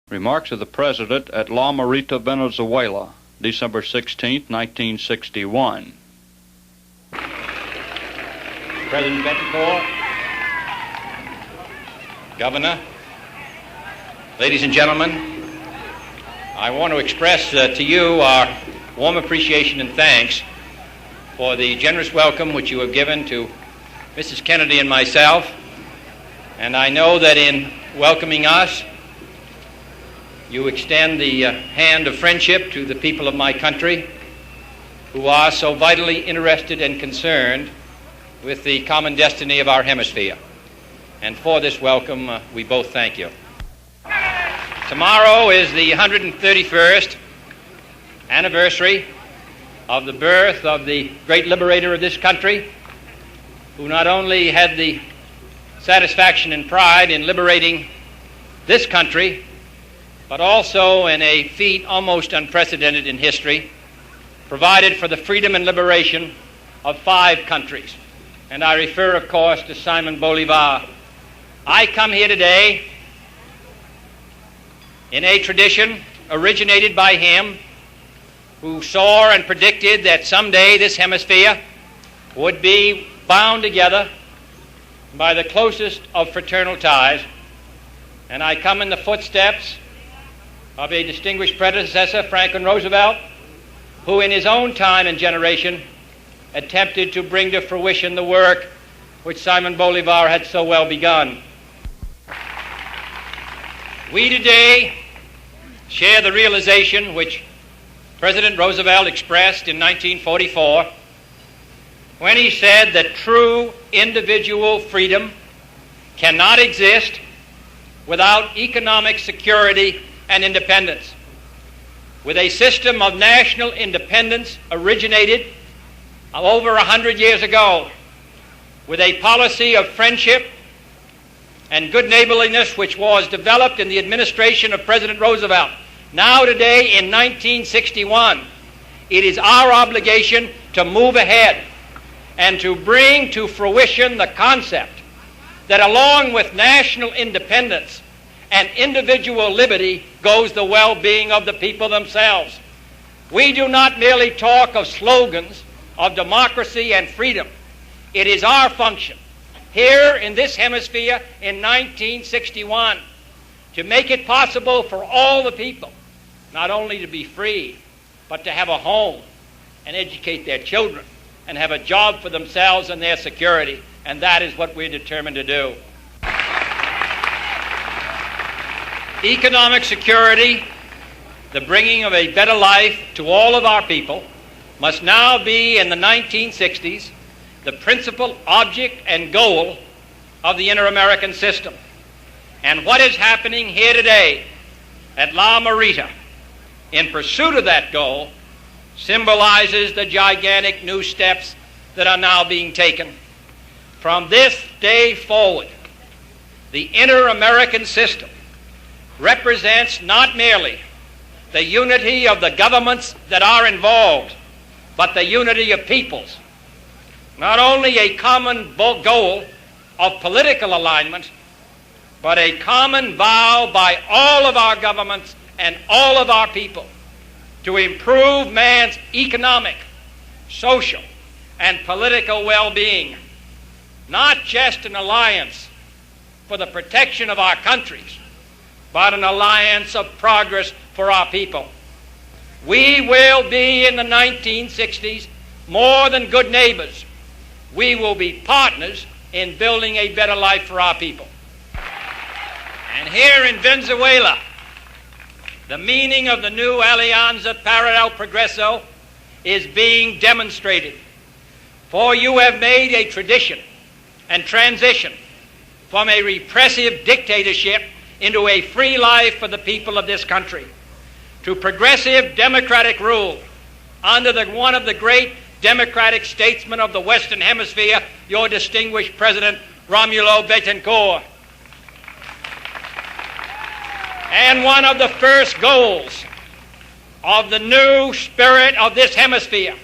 Remarks of the President at LaMORITA, Venezuela, December 16, 1961. President Betancourt, Governor, ladies and gentlemen, I want to express to you our warm appreciation and thanks for the generous welcome which you have given to Mrs. Kennedy and myself. And I know that in welcoming us, you extend the hand of friendship to the people of my country who are so vitally interested and concerned with the common destiny of our hemisphere. And for this welcome, we both thank you. Tomorrow is the 131st anniversary of the birth of the great liberator of this country, who not only had the satisfaction and pride in liberating this country, but also in a feat almost unprecedented in history, provided for the freedom and liberation of 5 countries. And I refer, of course, to Simon Bolivar. I come here today in a tradition originated by him, who saw and predicted that someday this hemisphere would be bound together by the closest of fraternal ties. And I come in the footsteps of a distinguished predecessor, Franklin Roosevelt, who in his own time and generation attempted to bring to fruition the work which Simon Bolivar had so well begun. We today share the realization which President Roosevelt expressed in 1944 when he said that true individual freedom cannot exist without economic security and independence. With a system of national independence originated over 100 years ago, with a policy of friendship and good neighborliness which was developed in the administration of President Roosevelt, now today in 1961, it is our obligation to move ahead and to bring to fruition the concept that along with national independence and individual liberty goes the well-being of the people themselves. We do not merely talk of slogans of democracy and freedom. It is our function here in this hemisphere in 1961 to make it possible for all the people not only to be free, but to have a home and educate their children and have a job for themselves and their security. And that is what we're determined to do. Economic security, the bringing of a better life to all of our people, must now be, in the 1960s, the principal object and goal of the inter-American system. And what is happening here today at LaMORITA in pursuit of that goal symbolizes the gigantic new steps that are now being taken. From this day forward, the inter-American system represents not merely the unity of the governments that are involved, but the unity of peoples. Not only a common goal of political alignment, but a common vow by all of our governments and all of our people to improve man's economic, social, and political well-being. Not just an alliance for the protection of our countries, but an alliance of progress for our people. We will be in the 1960s more than good neighbors. We will be partners in building a better life for our people. And here in Venezuela, the meaning of the new Alianza Para el Progreso is being demonstrated. For you have made a tradition and transition from a repressive dictatorship into a free life for the people of this country, to progressive democratic rule under one of the great democratic statesmen of the Western Hemisphere, your distinguished President Romulo Betancourt. And one of the first goals of the new spirit of this hemisphere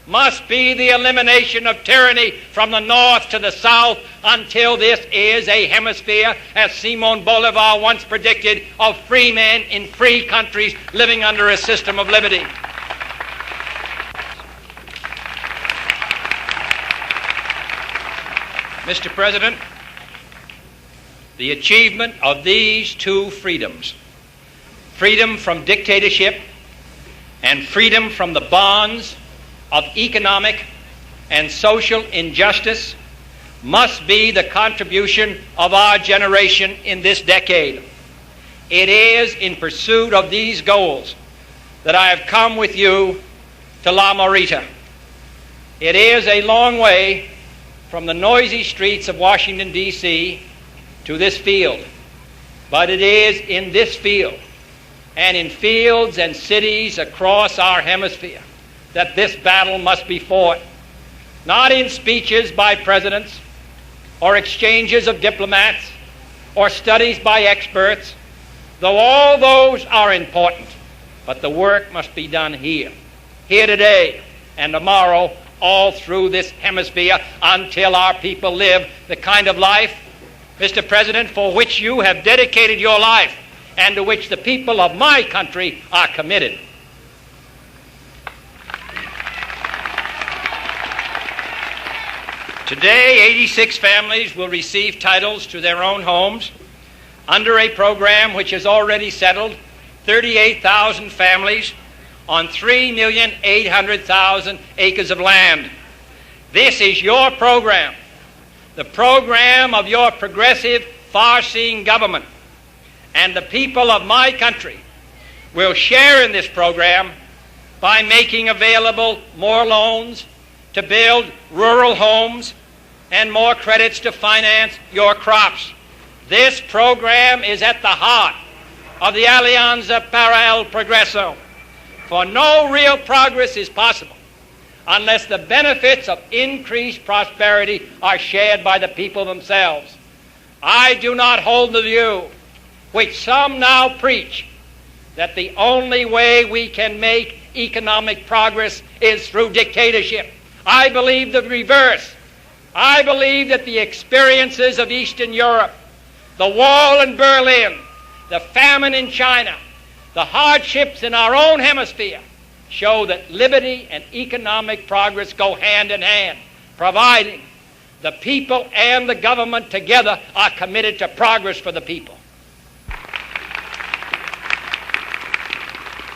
must be the elimination of tyranny from the north to the south until this is a hemisphere, as Simon Bolivar once predicted, of free men in free countries living under a system of liberty. Mr. President, the achievement of these two freedoms, freedom from dictatorship and freedom from the bonds of economic and social injustice, must be the contribution of our generation in this decade. It is in pursuit of these goals that I have come with you to LaMORITA. It is a long way from the noisy streets of Washington, D.C. to this field, but it is in this field and in fields and cities across our hemisphere that this battle must be fought, not in speeches by presidents or exchanges of diplomats or studies by experts, though all those are important, but the work must be done here today and tomorrow, all through this hemisphere, until our people live the kind of life, Mr. President, for which you have dedicated your life and to which the people of my country are committed. Today, 86 families will receive titles to their own homes under a program which has already settled 38,000 families on 3,800,000 acres of land. This is your program, the program of your progressive, far-seeing government. And the people of my country will share in this program by making available more loans to build rural homes and more credits to finance your crops. This program is at the heart of the Alianza para el Progreso, for no real progress is possible unless the benefits of increased prosperity are shared by the people themselves. I do not hold the view, which some now preach, that the only way we can make economic progress is through dictatorship. I believe the reverse. I believe that the experiences of Eastern Europe, the wall in Berlin, the famine in China, the hardships in our own hemisphere show that liberty and economic progress go hand in hand, providing the people and the government together are committed to progress for the people.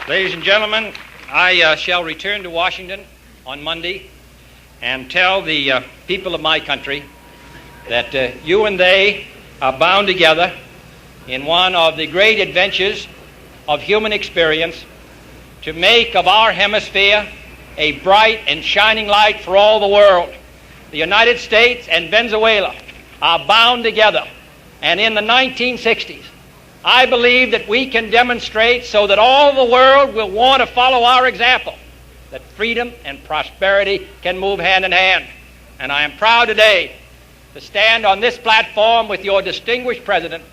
Ladies and gentlemen, I shall return to Washington on Monday and tell the people of my country that you and they are bound together in one of the great adventures of human experience to make of our hemisphere a bright and shining light for all the world. The United States and Venezuela are bound together, and in the 1960s, I believe that we can demonstrate so that all the world will want to follow our example, that freedom and prosperity can move hand in hand. And I am proud today to stand on this platform with your distinguished president,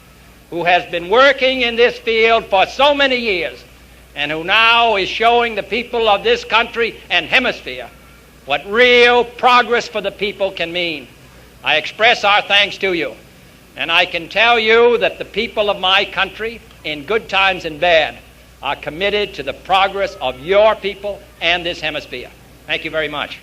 who has been working in this field for so many years and who now is showing the people of this country and hemisphere what real progress for the people can mean. I express our thanks to you, and I can tell you that the people of my country, in good times and bad, are committed to the progress of your people and this hemisphere. Thank you very much.